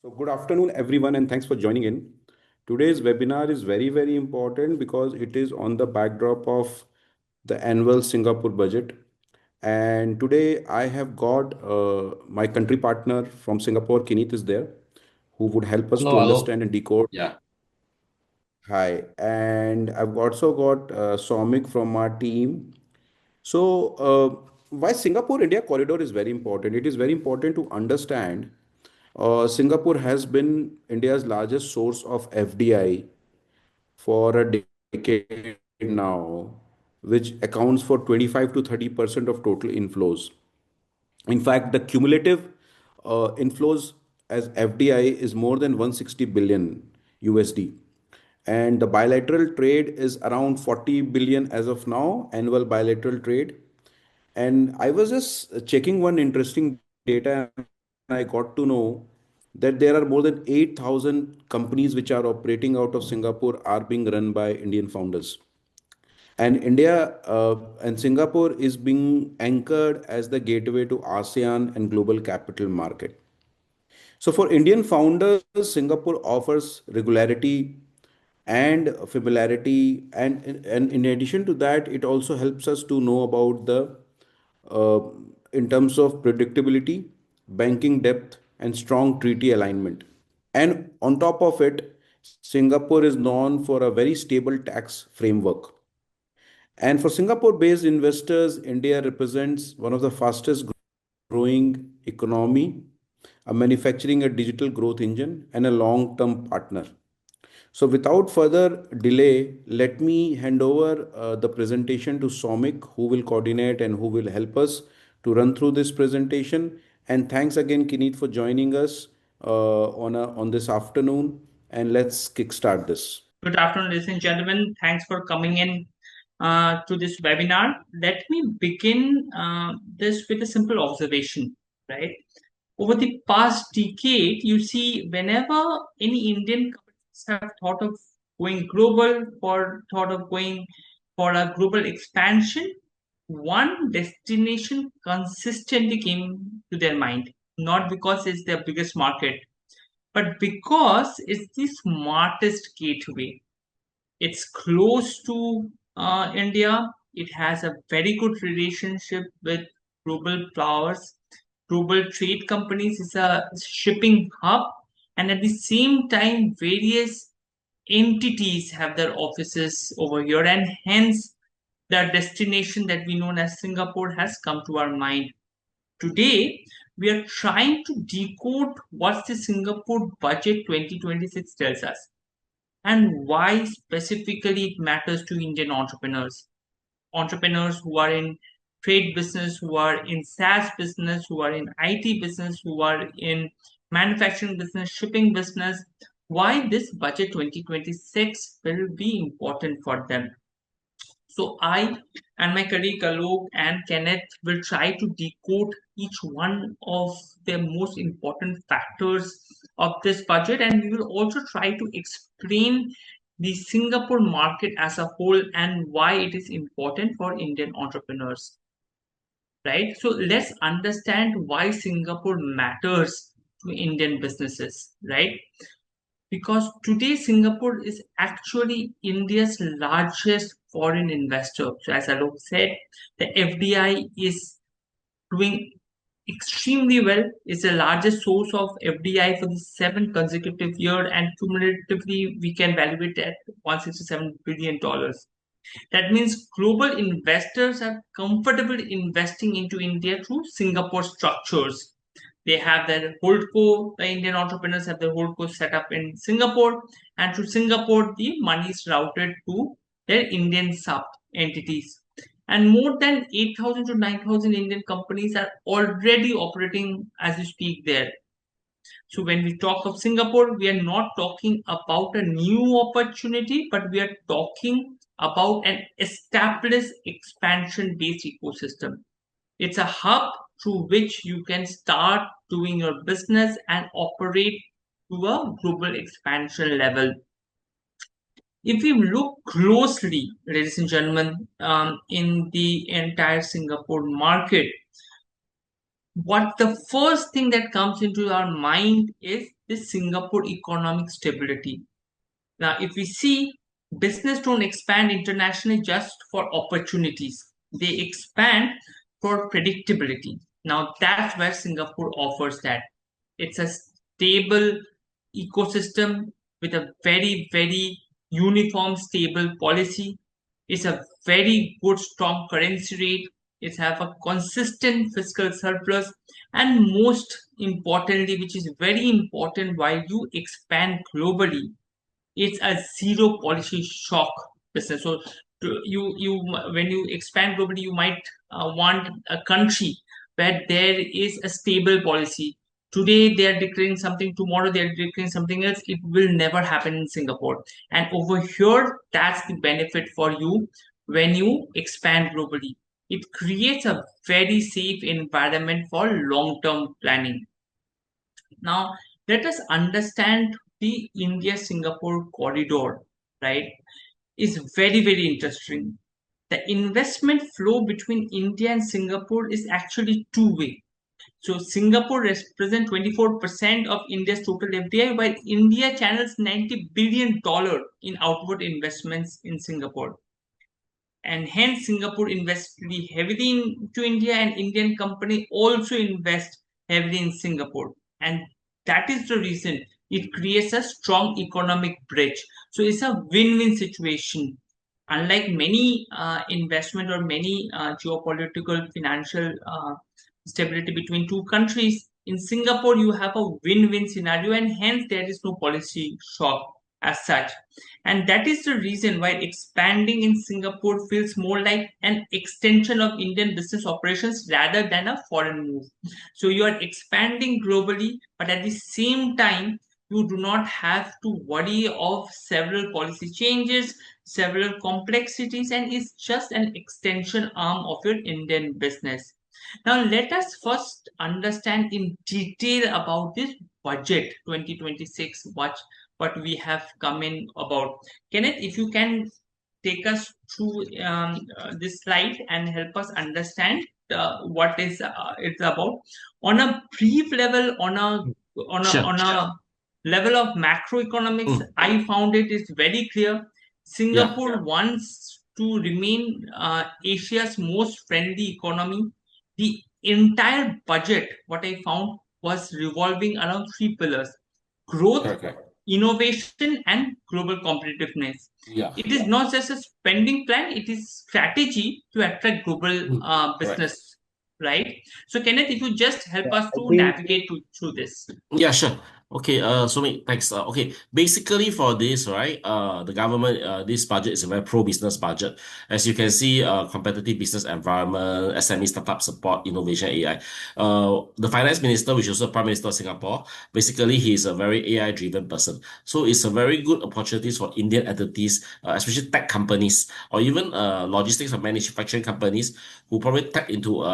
So, good afternoon, everyone, and thanks for joining in. Today's webinar is very, very important because it is on the backdrop of the annual Singapore budget. And today I have got my country partner from Singapore, Kineet, is there, who would help us to Hello, hello. understand and decode. Yeah. Hi. And I've also got Somik from our team. So, why Singapore India corridor is very important? It is very important to understand. Singapore has been India's largest source of FDI for a decade now, which accounts for 25 to 30% of total inflows. In fact, the cumulative inflows as FDI is more than 160 billion USD. And the bilateral trade is around 40 billion as of now, annual bilateral trade. And I was just checking one interesting data, and I got to know that there are more than 8,000 companies which are operating out of Singapore are being run by Indian founders. And India and Singapore is being anchored as the gateway to ASEAN and global capital market. So for Indian founders, Singapore offers regularity and familiarity, and in addition to that, it also helps us to know about the uh, in terms of predictability, banking depth, and strong treaty alignment. And on top of it, Singapore is known for a very stable tax framework. And for Singapore based investors, India represents one of the fastest growing economy, a manufacturing a digital growth engine, and a long term partner. So, without further delay, let me hand over the presentation to Somik, who will coordinate and who will help us to run through this presentation. And thanks again, Kineet, for joining us on this afternoon. And let's kickstart this. Good afternoon, ladies and gentlemen. Thanks for coming in to this webinar. Let me begin this with a simple observation, right? Over the past decade, you see, whenever any Indian companies have thought of going global or thought of going for a global expansion, one destination consistently came to their mind, not because it's their biggest market, but because it's the smartest gateway. It's close to India. It has a very good relationship with global powers, global trade companies. It's a shipping hub, and at the same time, various entities have their offices over here, and hence the destination that we know as Singapore has come to our mind. Today, we are trying to decode what the Singapore Budget 2026 tells us and why specifically it matters to Indian entrepreneurs. Entrepreneurs who are in trade business, who are in SaaS business, who are in IT business, who are in manufacturing business, shipping business, why this budget 2026 will be important for them. So I and my colleague Alok and Kenneth will try to decode each one of the most important factors of this budget, and we will also try to explain the Singapore market as a whole and why it is important for Indian entrepreneurs. Right? So let's understand why Singapore matters to Indian businesses, right? Because today Singapore is actually India's largest foreign investor. So as Alok said, the FDI is doing extremely well. It's the largest source of FDI for the seventh consecutive year, and cumulatively we can value it at $167 billion. That means global investors are comfortable investing into India through Singapore structures. They have their holdco, the Indian entrepreneurs have their holdco set up in Singapore, and through Singapore, the money is routed to their Indian sub entities. And more than 8,000 to 9,000 Indian companies are already operating as we speak there. So when we talk of Singapore, we are not talking about a new opportunity, but we are talking about an established expansion-based ecosystem. It's a hub through which you can start doing your business and operate to a global expansion level. If we look closely, ladies and gentlemen, in the entire Singapore market, what the first thing that comes into our mind is this Singapore economic stability. Now, if we see, business don't expand internationally just for opportunities. They expand for predictability. Now, that's where Singapore offers that. It's a stable ecosystem with a very, very uniform, stable policy. It's a very good, strong currency rate. It have a consistent fiscal surplus, and most importantly, which is very important while you expand globally, it's a zero policy shock business. So you when you expand globally, you might want a country where there is a stable policy. Today they are declaring something, tomorrow they are declaring something else. It will never happen in Singapore. And over here, that's the benefit for you when you expand globally. It creates a very safe environment for long term planning. Now, let us understand the India Singapore corridor, right? Is very, very interesting. The investment flow between India and Singapore is actually two-way. So Singapore represents 24% of India's total FDI, while India channels $90 billion in outward investments in Singapore. And hence Singapore invests really heavily into India, and Indian company also invest heavily in Singapore. And that is the reason it creates a strong economic bridge. So it's a win-win situation. Unlike many investment or many geopolitical financial stability between two countries, in Singapore you have a win-win scenario, and hence there is no policy shock as such. And that is the reason why expanding in Singapore feels more like an extension of Indian business operations rather than a foreign move. So you are expanding globally, but at the same time, you do not have to worry of several policy changes, several complexities, and it's just an extension arm of your Indian business. Now, let us first understand in detail about this budget 2026, what we have come in about. Kenneth, if you can take us through this slide and help us understand what is it's about on a brief level, Sure. on a level of macroeconomics. Mm. I found it is very clear. Yeah. Singapore wants to remain Asia's most friendly economy. The entire budget, what I found, was revolving around three pillars: growth, Correct. Correct. innovation, and global competitiveness. Yeah. It is not just a spending plan, it is strategy to attract global Mm. Correct. business, right? So, Kenneth, if you just help Yeah, us I to think navigate through this. Yeah, sure. Okay, so many thanks. Okay, basically for this, right, the government, this budget is a very pro-business budget. As you can see, competitive business environment, SME startup support, innovation, AI. The finance minister, which is also Prime Minister of Singapore, basically he is a very AI-driven person. So it's a very good opportunities for Indian entities, especially tech companies or even logistics or manufacturing companies who probably tap into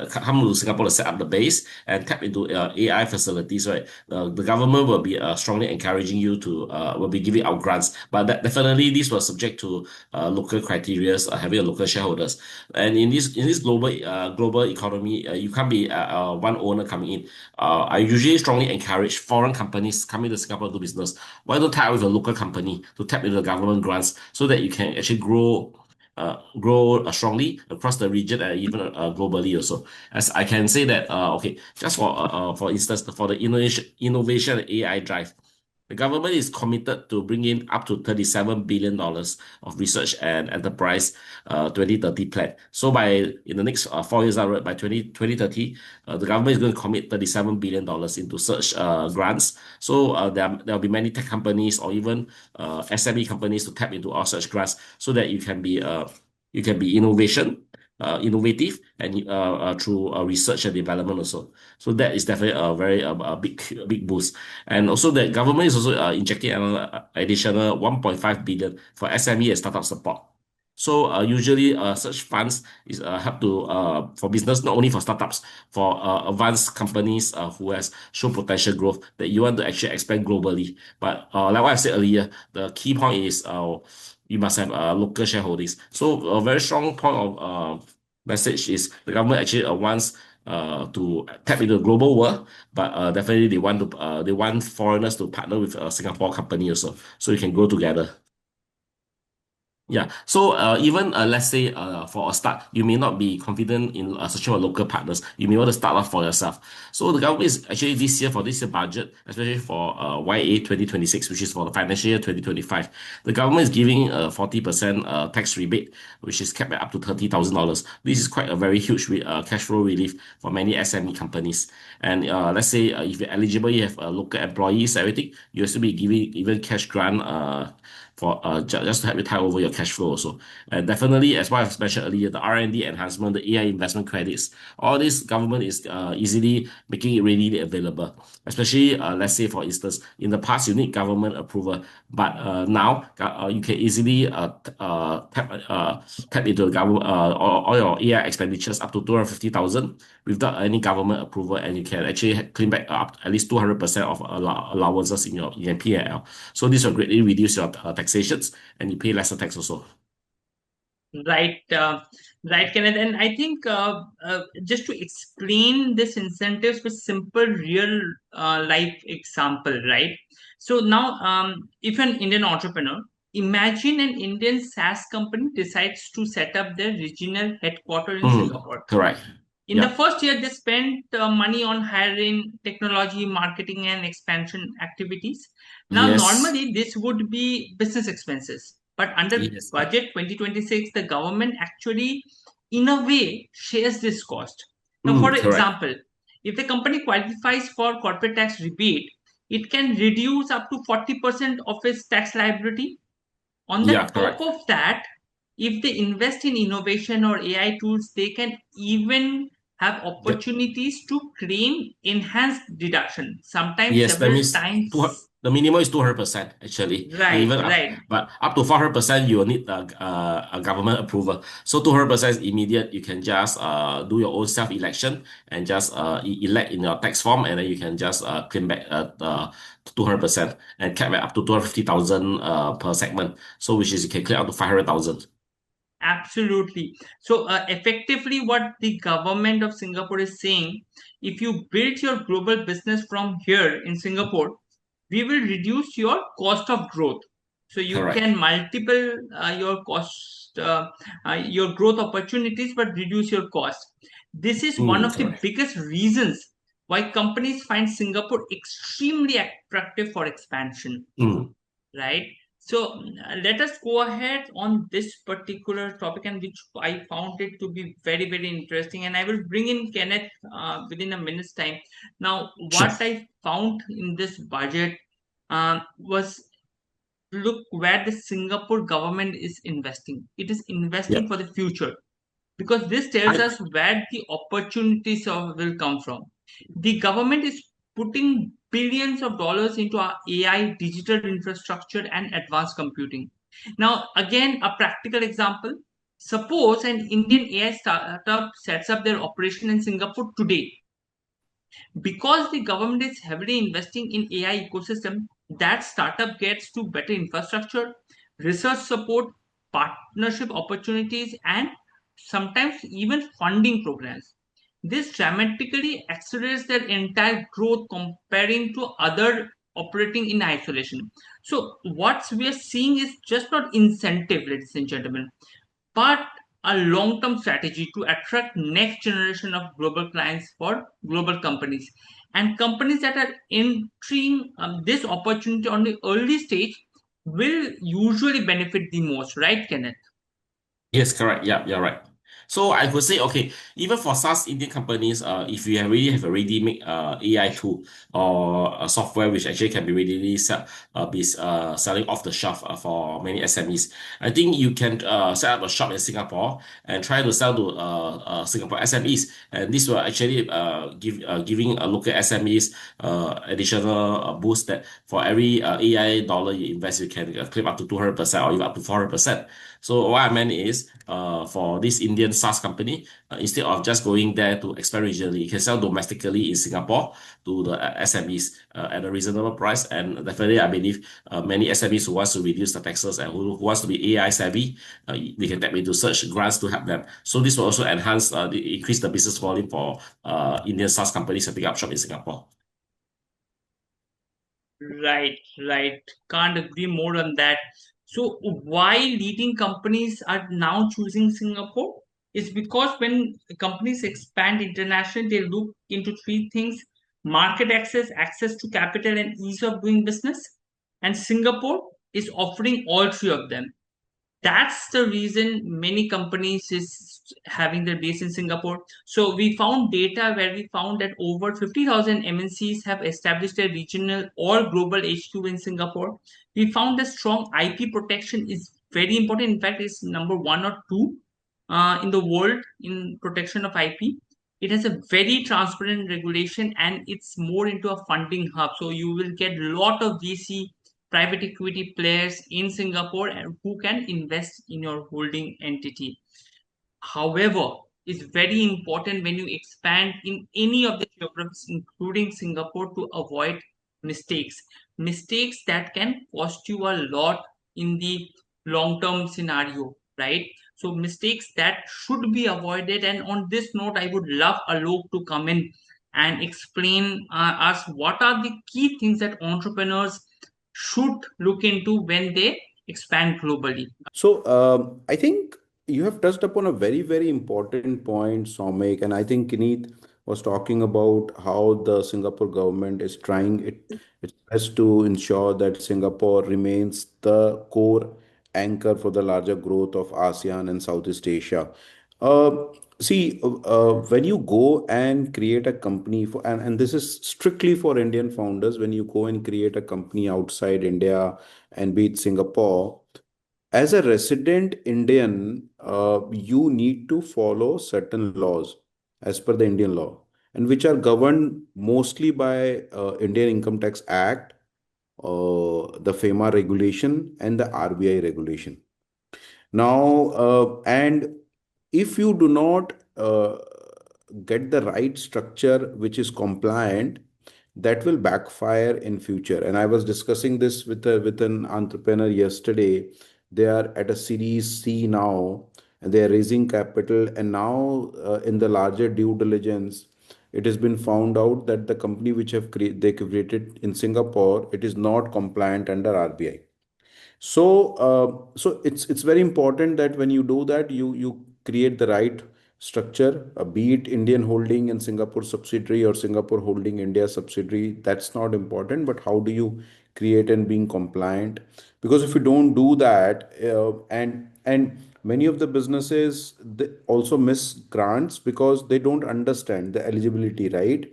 come to Singapore to set up the base and tap into AI facilities, right? The government will be strongly encouraging you to will be giving out grants, but that definitely this was subject to local criteria, having a local shareholders. And in this global economy, you can't be one owner coming in. I usually strongly encourage foreign companies coming to Singapore to do business. Why don't tie up with a local company to tap into the government grants so that you can actually grow strongly across the region and even globally also. As I can say that, okay, just for instance, for the innovation and AI drive, the government is committed to bring in up to $37 billion of research and enterprise 2030 plan. So in the next 4 years, by 2030, the government is going to commit $37 billion into such grants. So there'll be many tech companies or even SME companies to tap into all such grants so that you can be innovative and through research and development also. So that is definitely a very a big boost. And also the government is also injecting another additional 1.5 billion for SME and startup support. So usually such funds is help to for business, not only for startups, for advanced companies who has shown potential growth that you want to actually expand globally. But like what I said earlier, the key point is you must have local shareholdings. So a very strong point of message is the government actually wants to tap into the global world, but definitely they want foreigners to partner with a Singapore company also, so you can grow together. Yeah. So even let's say for a start, you may not be confident in searching for local partners. You may want to start off for yourself. So the government is actually this year for this year budget, especially for YA 2026, which is for the financial year 2025. The government is giving a 40% tax rebate, which is capped at up to $30,000. This is quite a very huge cash flow relief for many SME companies. And let's say if you're eligible, you have local employees, everything, you'll still be giving even cash grant for just to help you tie over your cash flow also. And definitely, as what I've mentioned earlier, the R&D enhancement, the AI investment credits, all this government is easily making it readily available. Especially, let's say for instance, in the past you need government approval, but now you can easily tap into the government all your AI expenditures up to 250,000 without any government approval, and you can actually claim back up at least 200% of allowances in your P&L. So this will greatly reduce your taxations, and you pay lesser tax also. Right, right, Kenneth. And I think just to explain this incentives with simple real life example, right? So now, if an Indian entrepreneur, imagine an Indian SaaS company decides to set up their regional headquarters in Singapore. Correct. In the Yeah. first year, they spent money on hiring, technology, marketing, and expansion activities. Now, Yes. normally, this would be business expenses. But under Yes. budget 2026, the government actually, in a way, shares this cost. Now, for Correct. example, if the company qualifies for corporate tax rebate, it can reduce up to 40% of its tax liability. On the Yeah. top Correct. of that, if they invest in innovation or AI tools, they can even have Yep. opportunities to claim enhanced deduction, sometimes Yes, that several means times. the minimum is 200% actually, and Right, even up, right. but up to 400% you will need a government approval. So 200% is immediate. You can just do your own self election and just elect in your tax form, and then you can just claim back 200% and cap at up to 250,000 per segment. So which is you can claim up to 500,000. Absolutely. So, effectively, what the government of Singapore is saying, if you build your global business from here in Singapore, we will reduce your cost of growth. So, you Correct. can multiple your cost, your growth opportunities, but reduce your cost. This is one of the Correct. biggest reasons why companies find Singapore extremely attractive for expansion, Mm. right? So let us go ahead on this particular topic, and which I found it to be very, very interesting. And I will bring in Kenneth within a minute's time. Now, Sure. what I found in this budget was, look where the Singapore government is investing. It is investing Yep. for the future, because this tells I us where the opportunities will come from. The government is putting billions of dollars into our AI, digital infrastructure, and advanced computing. Now, again, a practical example. Suppose an Indian AI startup sets up their operation in Singapore today. Because the government is heavily investing in AI ecosystem, that startup gets to better infrastructure, research support, partnership opportunities, and sometimes even funding programs. This dramatically accelerates their entire growth comparing to other operating in isolation. So what we are seeing is just not incentive, ladies and gentlemen, but a long-term strategy to attract next generation of global clients for global companies. And companies that are entering this opportunity on the early stage will usually benefit the most, right, Kenneth? Yes, correct. Yeah, you're right. So I would say, okay, even for SaaS Indian companies, if you already have a ready-made AI tool or a software which actually can be readily selling off the shelf for many SMEs, I think you can set up a shop in Singapore and try to sell to Singapore SMEs, and this will actually giving local SMEs additional boost that for every AI dollar you invest, you can claim up to 200% or even up to 400%. So what I meant is, for these Indian SaaS company, instead of just going there to expand regionally, you can sell domestically in Singapore to the SMEs at a reasonable price. And definitely, I believe many SMEs who wants to reduce the taxes and who wants to be AI savvy, they can tap into such grants to help them. So this will also enhance, increase the business volume for Indian SaaS companies setting up shop in Singapore. Right, right. Can't agree more on that. So, why leading companies are now choosing Singapore is because when companies expand internationally, they look into three things: market access, access to capital, and ease of doing business. And Singapore is offering all three of them. That's the reason many companies is having their base in Singapore. So we found data where we found that over 50,000 MNCs have established a regional or global HQ in Singapore. We found that strong IP protection is very important. In fact, it's number one or two in the world in protection of IP. It has a very transparent regulation and it's more into a funding hub. So you will get a lot of VC private equity players in Singapore and who can invest in your holding entity. However, it's very important when you expand in any of the geographies, including Singapore, to avoid mistakes. Mistakes that can cost you a lot in the long term scenario, right? So, mistakes that should be avoided. And on this note, I would love Alok to come in and explain us what are the key things that entrepreneurs should look into when they expand globally. So I think you have touched upon a very, very important point, Somek, and I think Kineet was talking about how the Singapore government is trying its best to ensure that Singapore remains the core anchor for the larger growth of ASEAN and Southeast Asia. Uh, when you go and create a company for, and this is strictly for Indian founders, when you go and create a company outside India and be it Singapore, as a resident Indian, you need to follow certain laws as per the Indian law, and which are governed mostly by Indian Income Tax Act, the FEMA regulation, and the RBI regulation. Now, and if you do not get the right structure which is compliant, that will backfire in future. And I was discussing this with an entrepreneur yesterday. They are at a Series C now, and they are raising capital. And now, in the larger due diligence, it has been found out that the company which they created in Singapore, it is not compliant under RBI. So it's very important that when you do that, you create the right structure, be it Indian holding in Singapore subsidiary or Singapore holding India subsidiary. That's not important, but how do you create and being compliant? Because if you don't do that, and many of the businesses they also miss grants because they don't understand the eligibility, right?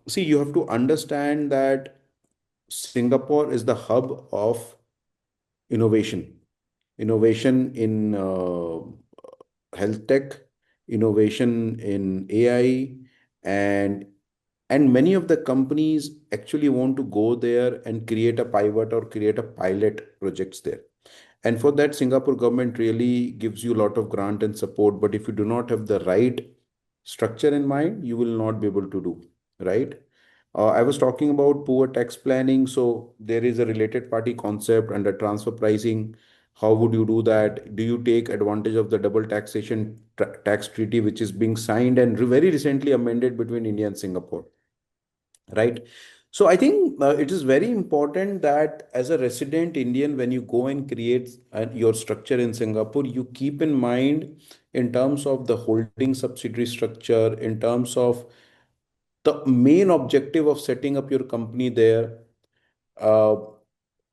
See, you have to understand that Singapore is the hub of innovation. Innovation in health tech, innovation in AI, and and many of the companies actually want to go there and create a pivot or create a pilot projects there. And for that, Singapore government really gives you a lot of grant and support. But if you do not have the right structure in mind, you will not be able to do, right? I was talking about poor tax planning. So there is a related party concept under transfer pricing. How would you do that? Do you take advantage of the double taxation tax treaty, which is being signed and very recently amended between India and Singapore? Right. So I think it is very important that as a resident Indian, when you go and create your structure in Singapore, you keep in mind in terms of the holding subsidiary structure, in terms of the main objective of setting up your company there. Uh,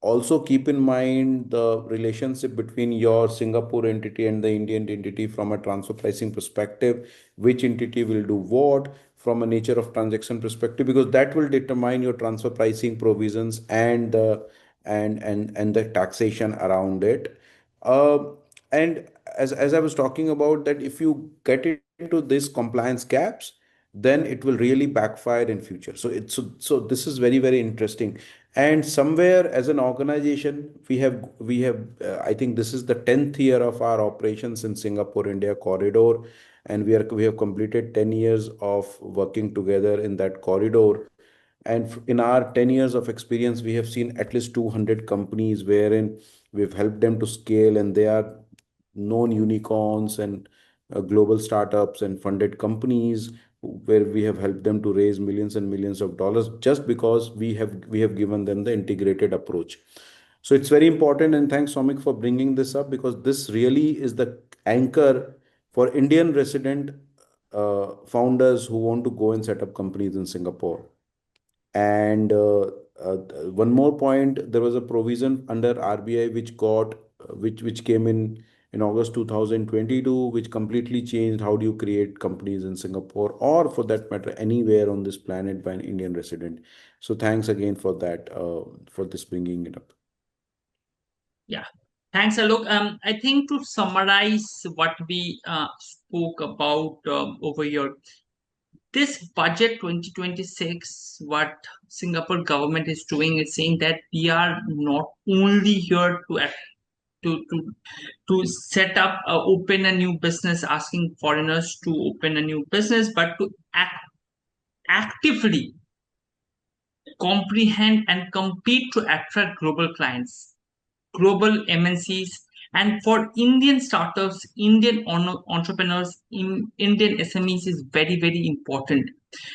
Also keep in mind the relationship between your Singapore entity and the Indian entity from a transfer pricing perspective, which entity will do what from a nature of transaction perspective, because that will determine your transfer pricing provisions and the and the taxation around it. And as I was talking about that, if you get into these compliance gaps, then it will really backfire in future. So this is very, very interesting. And somewhere as an organization, we have I think this is the 10th year of our operations in Singapore India corridor, and we have completed 10 years of working together in that corridor. And in our 10 years of experience, we have seen at least 200 companies wherein we've helped them to scale, and they are known unicorns and global startups and funded companies where we have helped them to raise millions and millions of dollars just because we have given them the integrated approach. So it's very important, and thanks Somik for bringing this up, because this really is the anchor for Indian resident founders who want to go and set up companies in Singapore. And uh, one more point, there was a provision under RBI which which came in August 2022, which completely changed how do you create companies in Singapore, or for that matter anywhere on this planet, by an Indian resident. So thanks again for that, for this bringing it up. Yeah. Thanks, Alok. I think to summarize what we spoke about over here, this budget 2026, what Singapore government is doing is saying that we are not only here to to to set up, open a new business, asking foreigners to open a new business, but to actively comprehend and compete to attract global clients, global MNCs, and for Indian startups, Indian entrepreneurs, Indian SMEs is very, very important.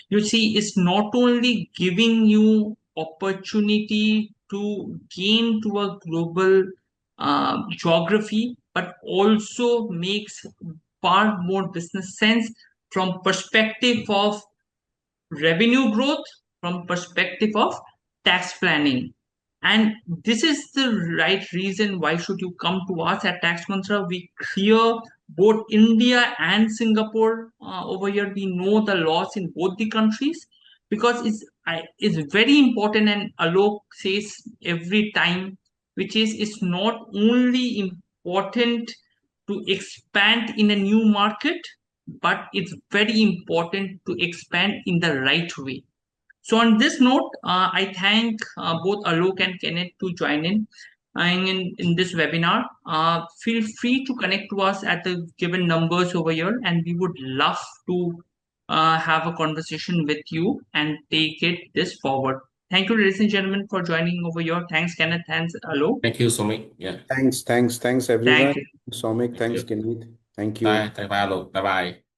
You see, it's not only giving you opportunity to gain to a global geography, but also makes far more business sense from perspective of revenue growth, from perspective of tax planning. And this is the right reason why should you come to us at Tax Mantra. We clear both India and Singapore over here. We know the laws in both the countries, because it's very important, and Alok says every time, which is it's not only important to expand in a new market, but it's very important to expand in the right way. So on this note, I thank both Alok and Kenneth to join in this webinar. Feel free to connect to us at the given numbers over here, and we would love to have a conversation with you and take it this forward. Thank you, ladies and gentlemen, for joining over here. Thanks, Kenneth. Thanks, Alok. Thank you, Sumit. Yeah. Thanks everyone. Thank you. Somik, Thank thanks you. Kineet. Thank Bye. you. Bye, hello. Bye bye.